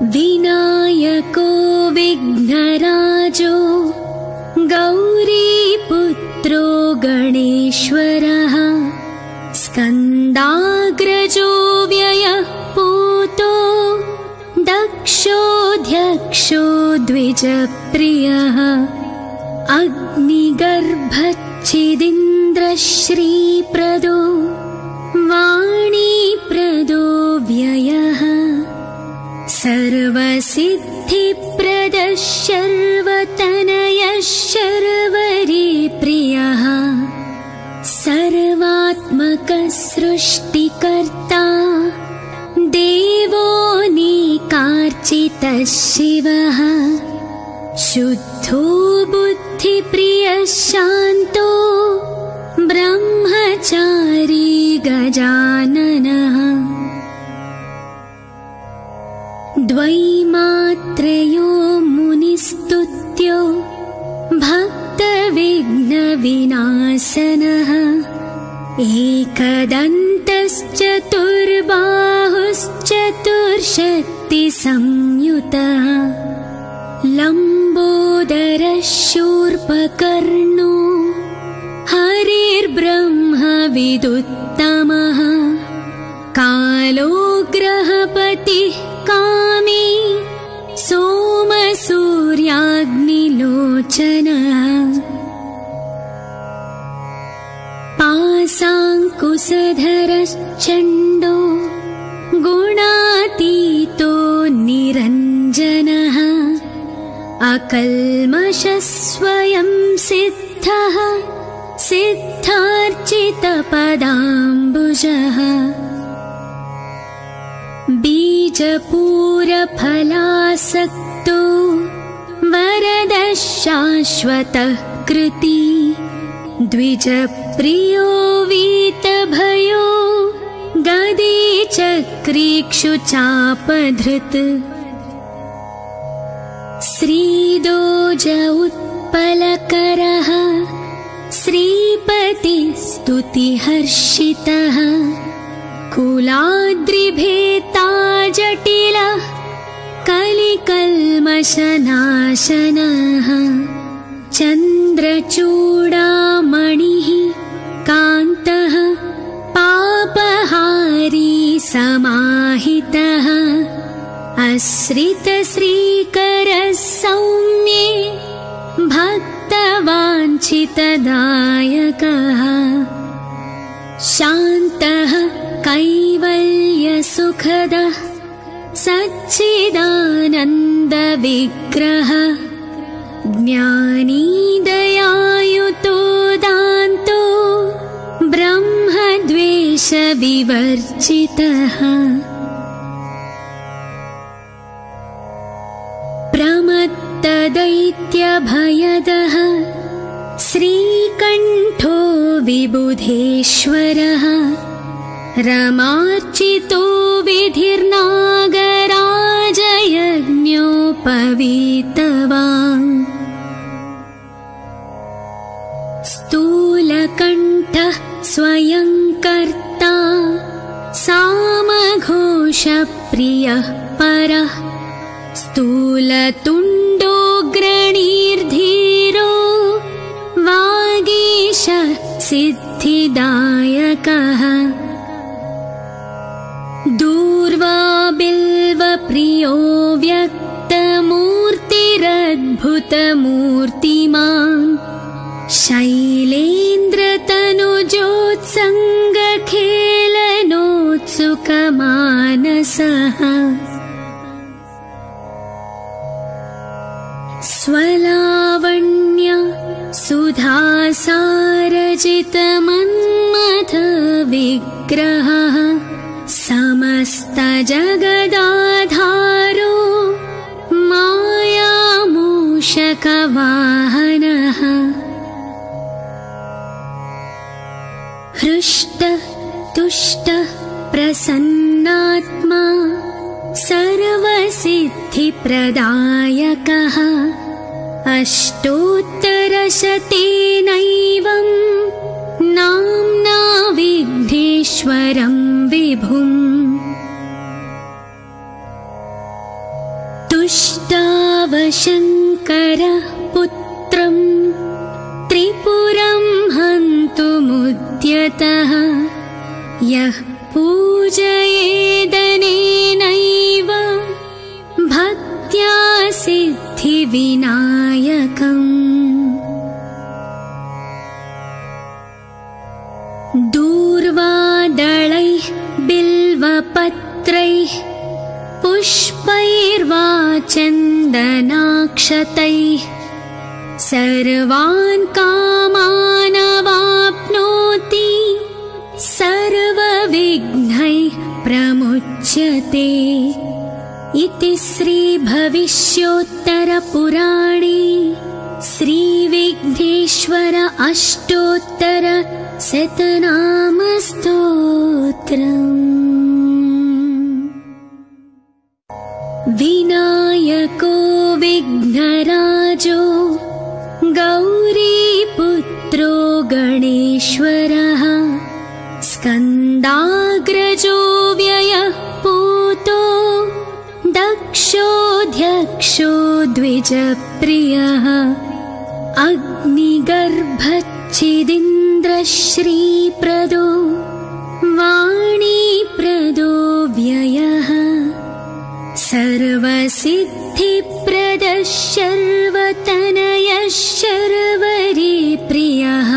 विनायको विघ्नराजो गौरीपुत्रो गणेश्वरः स्कन्दाग्रजो व्ययः पूतो दक्षोऽध्यक्षो द्विजप्रियः अग्निगर्भच्छिदिन्द्रश्रीप्रदो वाणीप्रदो व्ययः सर्वसिद्धिप्रदः शर्वतनयः शर्वरीप्रियः सर्वात्मकः सृष्टिकर्ता देवोऽनेकार्चितः शिवः शुद्धो बुद्धिप्रियः शान्तो ब्रह्मचारी गजाननः द्वैमात्रयो मुनिस्तुत्यो भक्तविघ्नविनाशनः एकदन्तश्चतुर्बाहुश्चतुर्शक्तिसंयुतः लम्बोदरः शूर्पकर्णो हरिर्ब्रह्मविदुत्तमः कालोग्रहपतिः कामी सोमसूर्याग्निलोचनः पाशाङ्कुशधरश्चण्डो गुणातीतो निरञ्जनः अकल्मषः स्वयं सिद्धः सिद्धार्चितपदाम्बुजः बीजपूरफलासक्तो वरदः शाश्वतः कृती द्विजप्रियो वीतभयो गदी चक्रीक्षुचापधृत् श्रीदोज उत्पलकरः श्रीपतिस्तुतिहर्षितः कुलाद्रिभेता जटिलः कलिकल्मषनाशनः चन्द्रचूडामणिः कान्तः पापहारी समाहितः आश्रितश्रीकरः सौम्ये भक्तवाञ्छितदायकः शान्तः कैवल्यसुखदः सच्चिदानन्दविग्रहः ज्ञानी दयायुतो दान्तो ब्रह्मद्वेषविवर्जितः प्रमत्तदैत्यभयदः श्रीकण्ठो विबुधेश्वरः रमार्चितो विधिर्नागराजयज्ञोपवीतवान् स्थूलकण्ठः स्वयं कर्ता सामघोषप्रियः परः स्थूलतुण्डोऽग्रणीर्धीरो वागीशः सिद्धिदायकः दूर्वाबिल्वप्रियो व्यक्तमूर्तिरद्भुतमूर्तिमान् शैलेन्द्रतनुजोत्सङ्गखेलनोत्सुकमानसः स्वलावण्य सुधासारजितमन्मथविग्रहः समस्तजगदाधारो मायामूषकवाहनः हृष्टः तुष्टः प्रसन्नात्मा सर्वसिद्धिप्रदायकः अष्टोत्तरशतेनैवं नाम्ना विघ्नेश्वरं विभुम् तुष्टावशङ्करः पुत्रं त्रिपुरं हन्तुमुद्यतः यः पूजयेदनेनैव भक्त्या सिद्धिविनायकम्। दूर्वादलैः बिल्वपत्रैः पुष्पैर्वा चन्दनाक्षतैः सर्वान् कामानवाप्नोति सर्वविघ्नैः प्रमुच्यते। इति श्रीभविष्योत्तरपुराणे श्रीविघ्नेश्वर अष्टोत्तर शतनामस्तोत्रम्। विनायको विघ्नराजो गौरीपुत्रो गणेश्वरः स्कन्दाग्रजो व्ययः पूतो दक्षोऽध्यक्षो द्विजप्रियः अग्निगर्भच्छिदिन्द्रश्रीप्रदो वाणीप्रदो व्ययः सर्वसिद्धिप्रदः शर्वतनयः शर्वरीप्रियः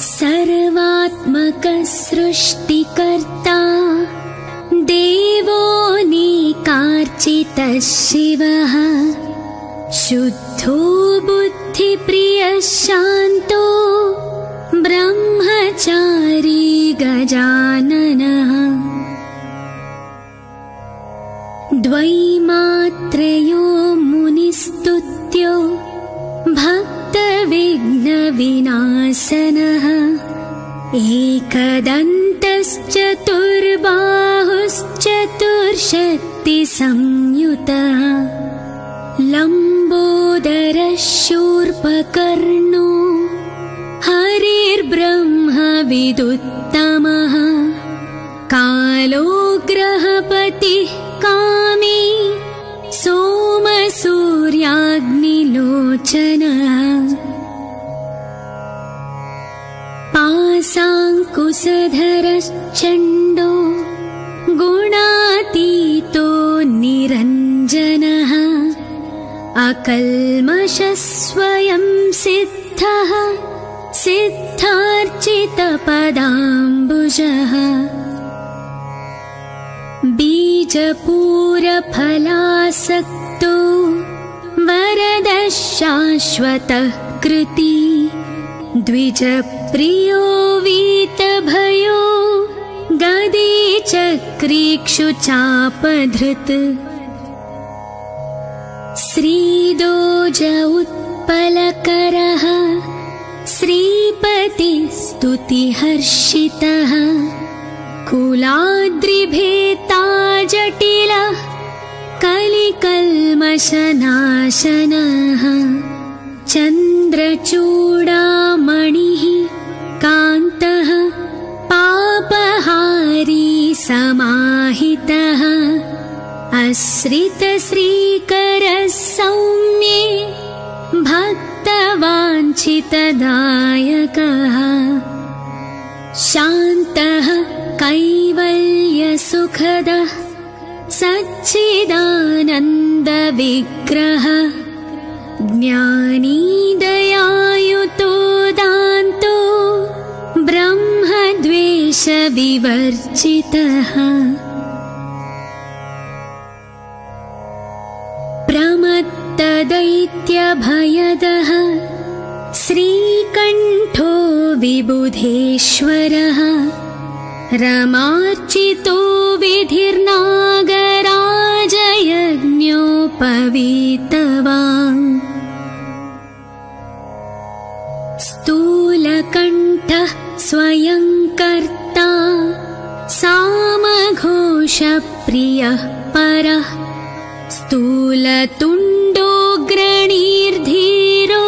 सर्वात्मकः सृष्टिकर्ता देवोऽनेकार्चितः शिवः शुद्धो बुद्धिप्रियः शान्तो ब्रह्मचारी गजाननः द्वैमात्रयो मुनिस्तुत्यो भक्तविघ्नविनाशनः एकदन्तश्चतुर्बाहुश्चतुर्शक्तिसंयुतः लम्बोदरः शूर्पकर्णो हरिर्ब्रह्मविदुत्तमः कालो ग्रहपतिः कामी सोमसूर्याग्निलोचनः पाशाङ्कुशधरश्चण्डो गुणातीतो निरञ्जनः अकल्मषः स्वयं सिद्धः सिद्धार्चितपदाम्बुजः बीजपूरफलासक्तो वरदः शाश्वतः कृती द्विजप्रियो वीतभयो गदी चक्रीक्षुचापधृत् श्रीदोज उत्पलकरः श्रीपतिस्तुतिहर्षितः कुलाद्रिभेता जटिलः कलिकल्मषनाशनः चन्द्रचूडामणिः कान्तः पापहारी समाहितः आश्रितश्रीकरः सौम्ये भक्तवाञ्छितदायकः शान्तः कैवल्यसुखदः सच्चिदानन्दविग्रहः ज्ञानी दयायुतो दान्तो ब्रह्मद्वेषविवर्जितः प्रमत्तदैत्यभयदः श्रीकण्ठो विबुधेश्वरः रमार्चितो विधिर्नागराजयज्ञोपवीतवान् स्थूलकण्ठः स्वयं कर्ता सामघोषप्रियः परः स्थूलतुण्डोऽग्रणीर्धीरो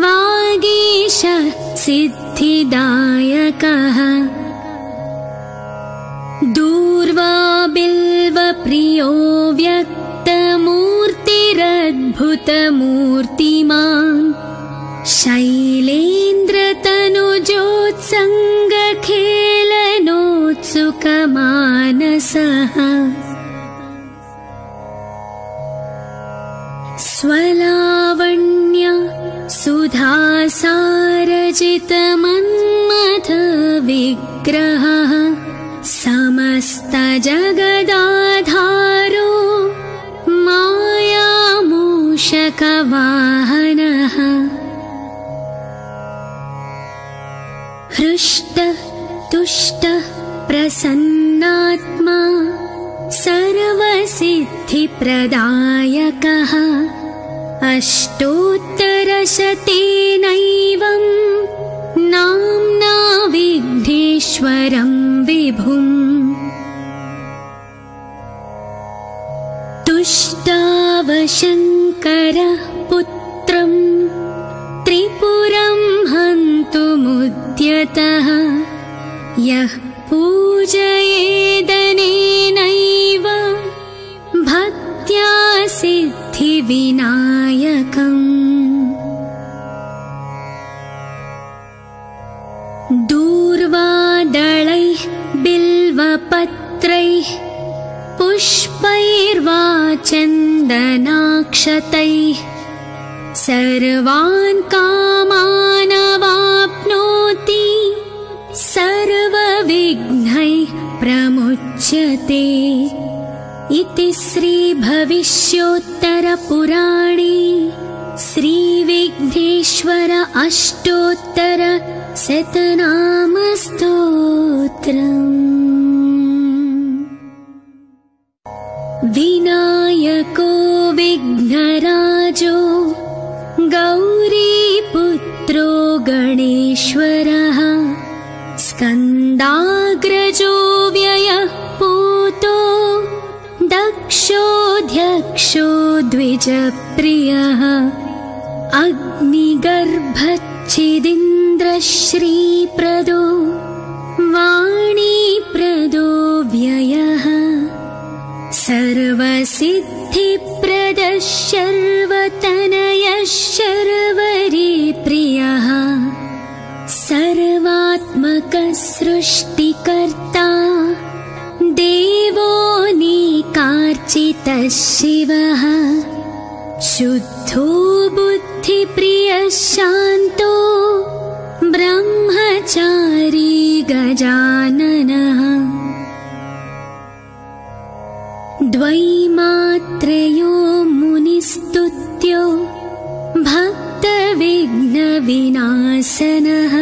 वागीश सिद्धिदायकः दूर्वा बिल्वप्रियो व्यक्त अद्भुतमूर्तिमान् शैलेन्द्रतनुजोत्सङ्गखेलनोत्सुकमानसः स्वलावण्य सुधासारजितमन्मथविग्रहः समस्तजगदाधारो मायामूषकवाहनः हृष्टः तुष्टः प्रसन्नात्मा सर्वसिद्धिप्रदायकः अष्टोत्तरशतेनैवं नाम्ना विघ्नेश्वरं विभुम् तुष्टावशङ्करः पुत्रं त्रिपुरं हन्तुमुद्यतः यः पूजयेदनेनैव भक्त्या सिद्धिविनायकम् दूर्वादलैः बिल्वपत्रैः पुष्पैर्वा चन्दनाक्षतैः सर्वान् कामानवाप्नोति सर्वविघ्नैः प्रमुच्यते इति श्रीभविष्योत्तरपुराणे श्रीविघ्नेश्वर अष्टोत्तर शतनामस्तोत्रम्। विनायको विघ्नराजो गौरीपुत्रो गणेश्वरः स्कन्दाग्रजो व्ययः पूतो दक्षोऽध्यक्षो द्विजप्रियः अग्निगर्भच्छिदिन्द्रश्रीप्रदो वाणीप्रदो व्ययः सर्वसिद्धिप्रदः शर्वतनयः शर्वरीप्रियः सर्वात्मकः सृष्टिकर्ता देवोऽनेकार्चितः शिवः शुद्धो बुद्धिप्रियः शान्तो ब्रह्मचारी गजाननः द्वैमात्रयो मुनिस्तुत्यो भक्तविघ्नविनाशनः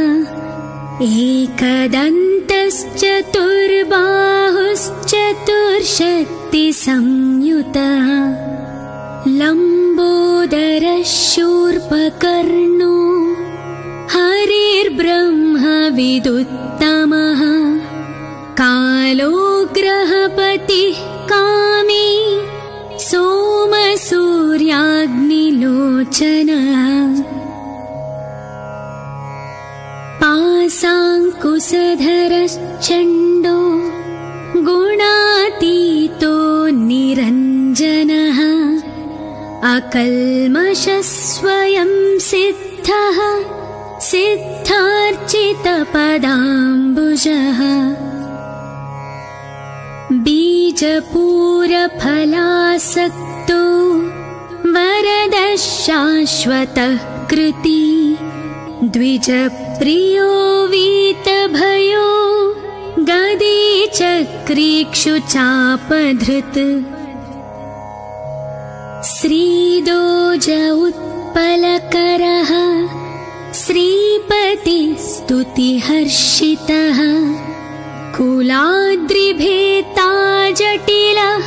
एकदन्तश्चतुर्बाहुश्चतुर्शक्तिसंयुतः लम्बोदरः शूर्पकर्णो हरिर्ब्रह्मविदुत्तमः कालो ग्रहपतिः कामी सोमसूर्याग्निलोचनः पाशाङ्कुशधरश्चण्डो गुणातीतो निरञ्जनः अकल्मषः स्वयं सिद्धः सिद्धार्चितपदाम्बुजः बीजपूरफलासक्तो वरदः शाश्वतः कृती द्विजप्रियो वीतभयो गदीचक्रीक्षुचापधृत् श्रीदोज उत्पलकरः श्रीपतिस्तुतिहर्षितः कुलाद्रिभेता जटिलः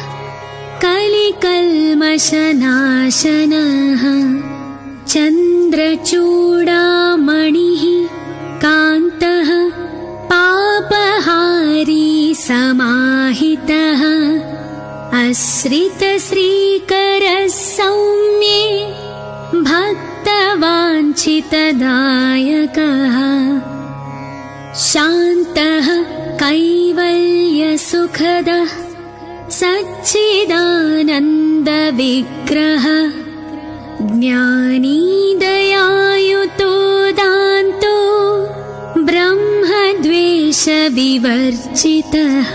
कलिकल्मषनाशनः चन्द्रचूडामणिः कान्तः पापहारी समाहितः आश्रितश्रीकरः सौम्ये भक्तवाञ्छितदायकः शान्तः कैवल्यसुखदः सच्चिदानन्दविग्रहः ज्ञानी दयायुतो दान्तो ब्रह्मद्वेषविवर्जितः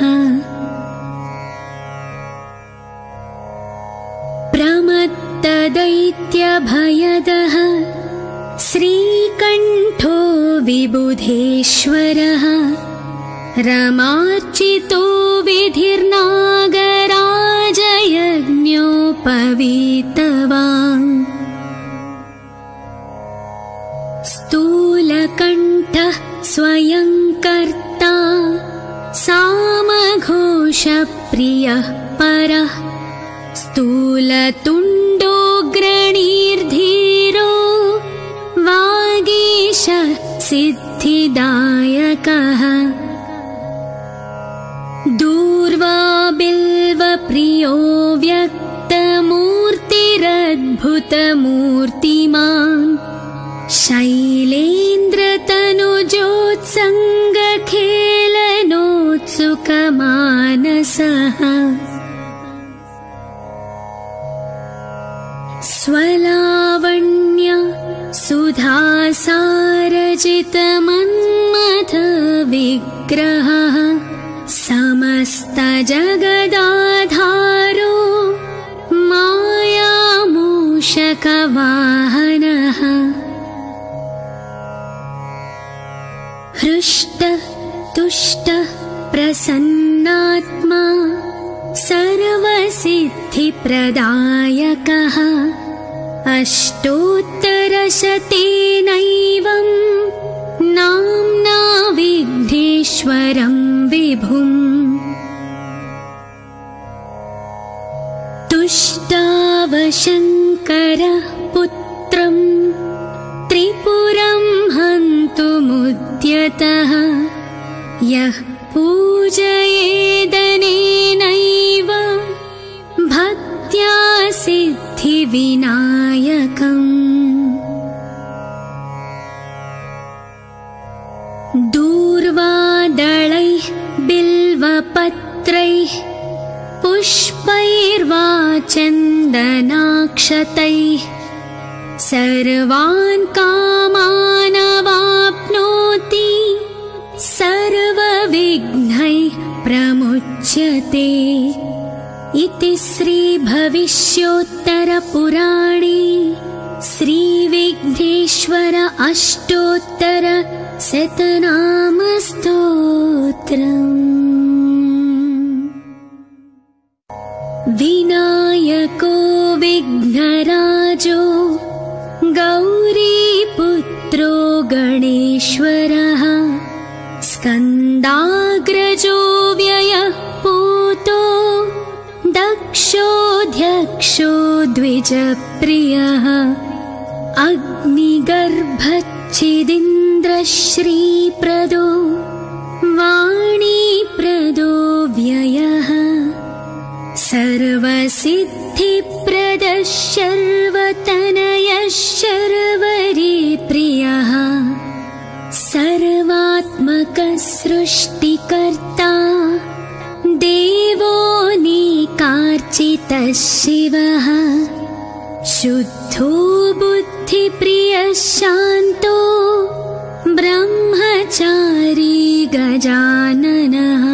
प्रमत्तदैत्यभयदः श्रीकण्ठो विबुधेश्वरः रमार्चितो विधिर्नागराजयज्ञोपवीतवान् स्थूलकण्ठः स्वयं कर्ता सामघोषप्रियः परः स्थूलतुण्डोऽग्रणीर्धीरो वागीश सिद्धिदायकः दूर्वा बिल्वप्रियो व्यक्तमूर्तिरद्भुतमूर्तिमान् शैलेन्द्रतनुजोत्सङ्गखेलनोत्सुकमानसः स्वलावण्य सुधासारजितमन्मथविग्रहः समस्तजगदाधारो मायामूषकवाहनः हृष्टः तुष्टः प्रसन्नात्मा सर्वसिद्धिप्रदायकः अष्टोत्तरशतेनैवं नाम्ना विघ्नेश्वरं विभुम् तुष्टावशङ्करः पुत्रं त्रिपुरं हन्तुमुद्यतः यः पूजयेदनेनैव भक्त्या सिद्धिविनायकम् दूर्वादलैः बिल्वपत्रैः पुष्पैर्वा चन्दनाक्षतैः सर्वान् कामानवाप्नोति सर्वविघ्नैः प्रमुच्यते इति श्रीभविष्योत्तरपुराणे श्रीविघ्नेश्वर अष्टोत्तर शतनामस्तोत्रम्। विनायको विघ्नराजो गौरीपुत्रो गणेश्वरः स्कन्दाग्रजो व्ययः पूतो दक्षोऽध्यक्षो द्विजप्रियः अग्निगर्भच्छिदिन्द्रश्रीप्रदो वाणीप्रदो व्ययः सर्वसिद्धिप्रदः शर्वतनयः शर्वरीप्रियः सर्वात्मकः सृष्टिकर्ता देवोऽनेकार्चितः शिवः शुद्धो बुद्धिप्रियः शान्तो ब्रह्मचारी गजाननः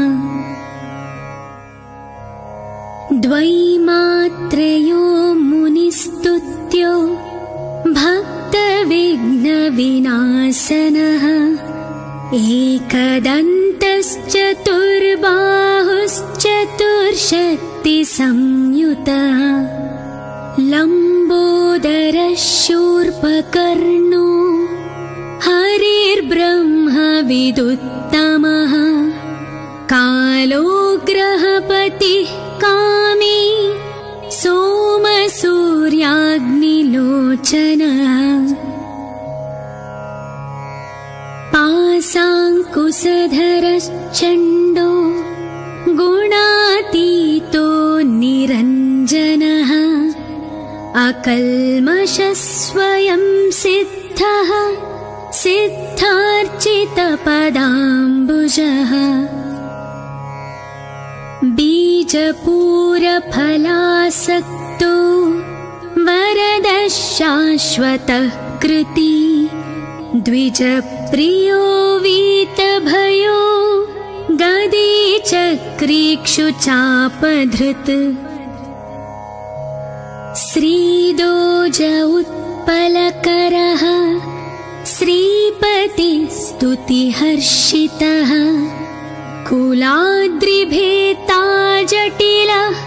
द्वैमात्रयो मुनिस्तुत्यो भक्तविघ्नविनाशनः एकदन्तश्चतुर्बाहुश्चतुर्शक्तिसंयुतः लम्बोदरः शूर्पकर्णो हरिर्ब्रह्मविदुत्तमः कालोग्रहपतिः कामी सोमसूर्याग्निलोचनः पाशाङ्कुशधरश्चण्डो गुणातीतो निरञ्जनः अकल्मषः स्वयं सिद्धः सिद्धार्चितपदाम्बुजः बीजपूरफलासक्तो वरद शाश्वतः कृती द्विजप्रियो वीतभयो गदी चक्रीक्षुचापधृत् श्रीदोज उत्पलकरः श्रीपतिस्तुतिहर्षितः कुलाद्रिभेता जटिलः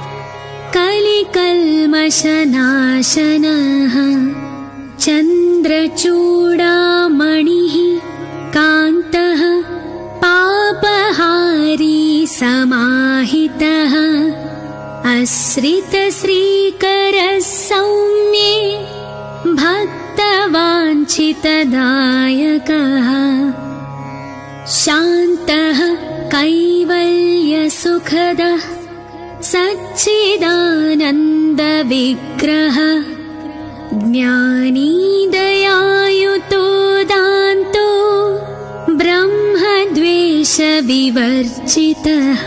कलिकल्मषनाशनः चन्द्रचूडामणिः कान्तः पापहारी समाहितः आश्रितश्रीकरः सौम्ये भक्तवाञ्छितदायकः शान्तः कैवल्यसुखदः सच्चिदानन्दविग्रहः ज्ञानी दयायुतो दान्तो ब्रह्मद्वेषविवर्जितः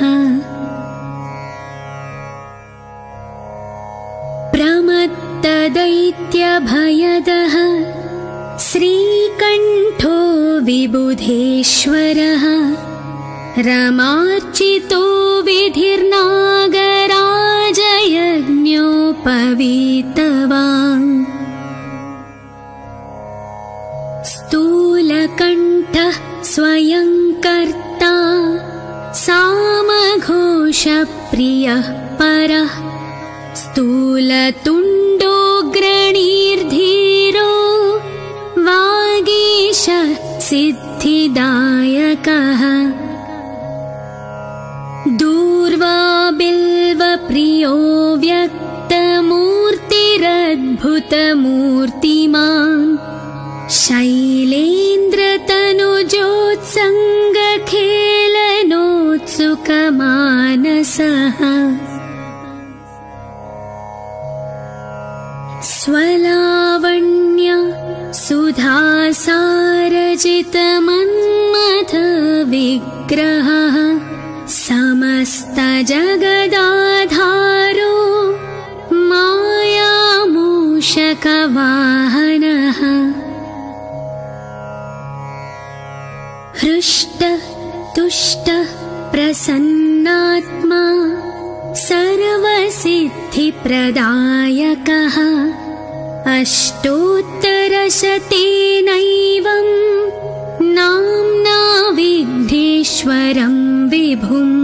प्रमत्तदैत्यभयदः श्रीकण्ठो विबुधेश्वरः रमार्चितो विधिर्नागराजयज्ञोपवीतवान् स्थूलकण्ठः स्वयं कर्ता सामघोषप्रियः परः स्थूलतुण्डोऽग्रणीर्धीरो वागीश सिद्धिदायकः दूर्वा बिल्वप्रियो व्यक्तमूर्तिरद्भुतमूर्तिमान् शैलेन्द्रतनुजोत्सङ्गखेलनोत्सुकमानसः स्वलावण्य सुधासारजितमन्मथविग्रहः समस्तजगदाधारो मायामूषकवाहनः हृष्टः तुष्टः प्रसन्नात्मा सर्वसिद्धिप्रदायकः अष्टोत्तरशतेनैवं नाम्ना विघ्नेश्वरं विभुम्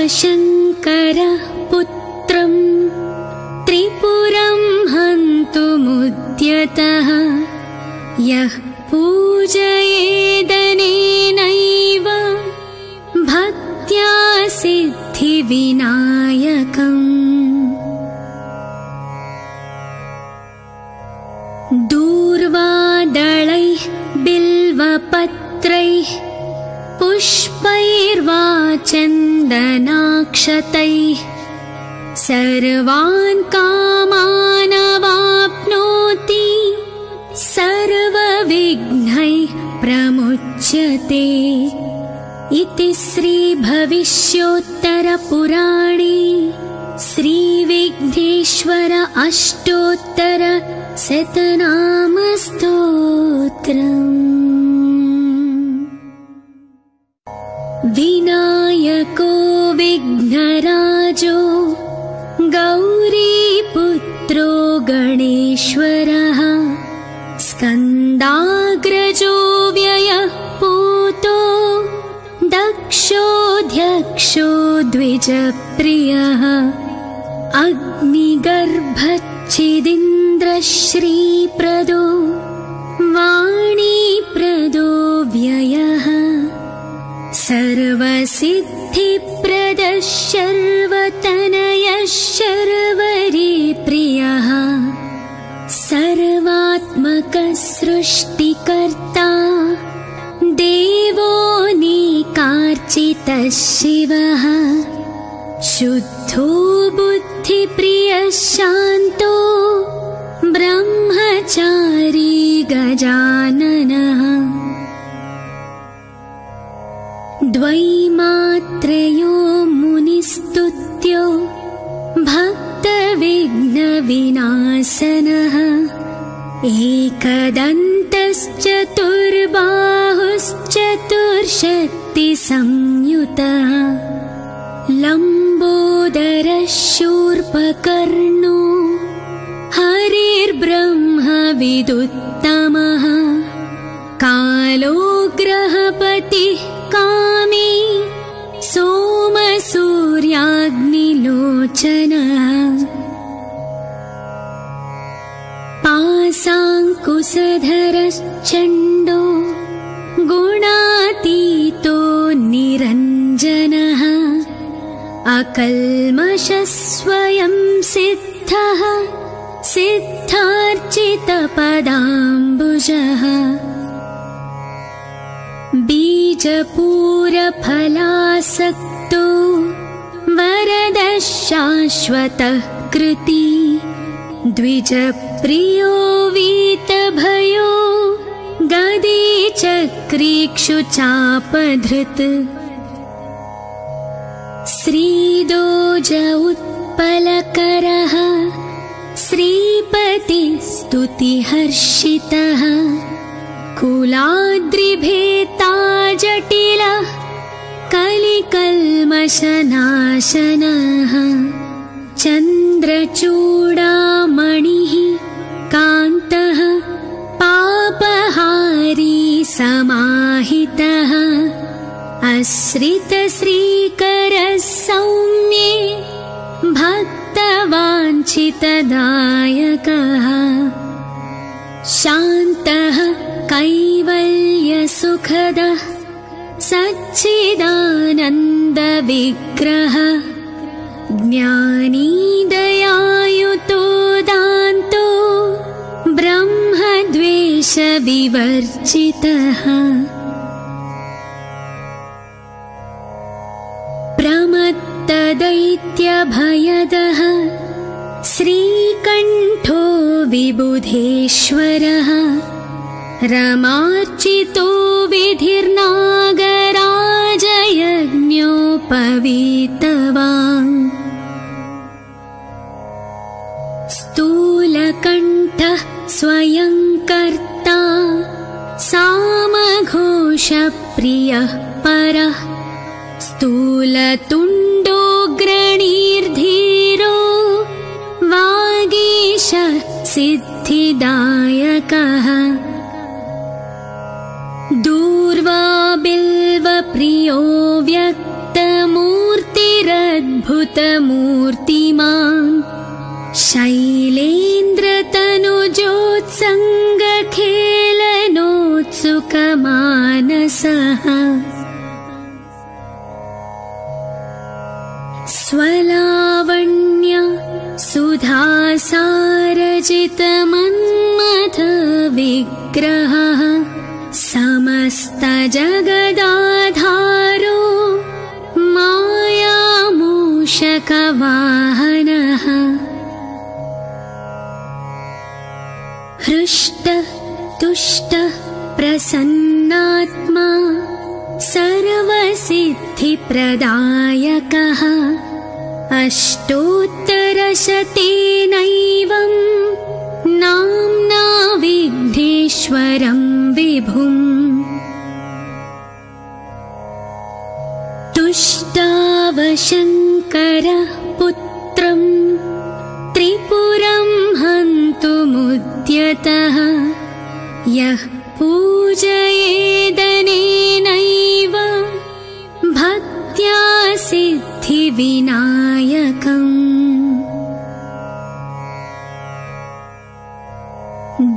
तुष्टावशङ्करः पुत्रं त्रिपुरं हन्तुमुद्यतः यः पूजयेदनेनैव भक्त्या सिद्धिविनायकम् दूर्वादलैः बिल्वपत्रैः पुष्पैर्वा चन्दनाक्षतैः सर्वान् कामानवाप्नोति सर्वविघ्नैः प्रमुच्यते इति श्रीभविष्योत्तरपुराणे श्रीविघ्नेश्वर अष्टोत्तर शतनामस्तोत्रम्। विनायको विघ्नराजो गौरीपुत्रो गणेश्वरः स्कन्दाग्रजो व्ययः पूतो दक्षोऽध्यक्षो द्विजप्रियः अग्निगर्भच्छिदिन्द्रश्रीप्रदो वाणीप्रदो व्ययः सर्वसिद्धिप्रदः शर्वतनयः शर्वरीप्रियः सर्वात्मकः सृष्टिकर्ता देवोऽनेकार्चितः शिवः शुद्धो बुद्धिप्रियः शान्तो ब्रह्मचारी गजाननः द्वैमात्रयो मुनिस्तुत्यो एकदन्तश्चतुर्बाहुश्चतुर्शक्तिसंयुतः लम्बोदरः शूर्पकर्णो हरिर्ब्रह्मविदुत्तमः कालोग्रहपतिः कामी सोमसूर्याग्निलोचनः पासाङ्कुशधरश्चण्डो गुणातीतो निरञ्जनः अकल्मषः स्वयं सिद्धः सिद्धार्चितपदाम्बुजः बीजपूरफलासक्तो वरदः शाश्वतः कृती द्विजप्रियो वीतभयो गदीचक्रीक्षुचापधृत् श्रीदोज उत्पलकरः श्रीपतिस्तुतिहर्षितः कुलाद्रिभेता जटिलः कलिकल्मषनाशनः चन्द्रचूडामणिः कान्तः पापहारी समाहितः आश्रितश्रीकरः सौम्ये भक्तवाञ्छितदायकः शान्तः कैवल्यसुखदः सच्चिदानन्दविग्रहः ज्ञानी दयायुतो दान्तो ब्रह्मद्वेषविवर्जितः प्रमत्तदैत्यभयदः श्रीकण्ठो विबुधेश्वरः रमार्चितो विधिर्नागराजयज्ञोपवीतवान् स्थूलकण्ठः स्वयं कर्ता सामघोषप्रियः परः स्थूलतुण्डोऽग्रणीर्धीरो वागीशः सिद्धिदायकः दूर्वा बिल्वप्रियो व्यक्तमूर्तिरद्भुतमूर्तिमान् शैलेन्द्रतनुजोत्सङ्गखेलनोत्सुकमानसः स्वलावण्य सुधासारजितमन्मथविग्रहः समस्तजगदाधारो मायामूषकवाहनः हृष्टः तुष्टः प्रसन्नात्मा सर्वसिद्धिप्रदायकः अष्टोत्तरशतेनैवं नाम्ना विघ्नेश्वरं विभुम् तुष्टावशङ्करः पुत्रं त्रिपुरं हन्तुमुद्यतः यः पूजयेदनेनैव भक्त्या सिद्धिविनायकम्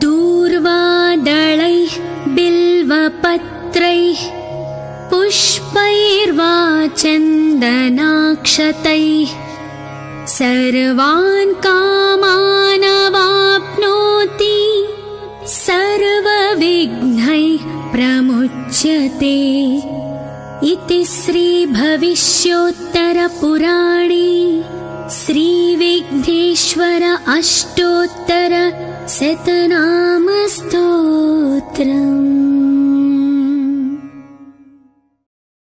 दूर्वादलैः बिल्वपत्रैः पुष्पैर्वा चन्दनाक्षतैः सर्वान् कामानवाप्नोति सर्वविघ्नैः प्रमुच्यते इति श्रीभविष्योत्तरपुराणे श्रीविघ्नेश्वर अष्टोत्तरशतनामस्तोत्रम्।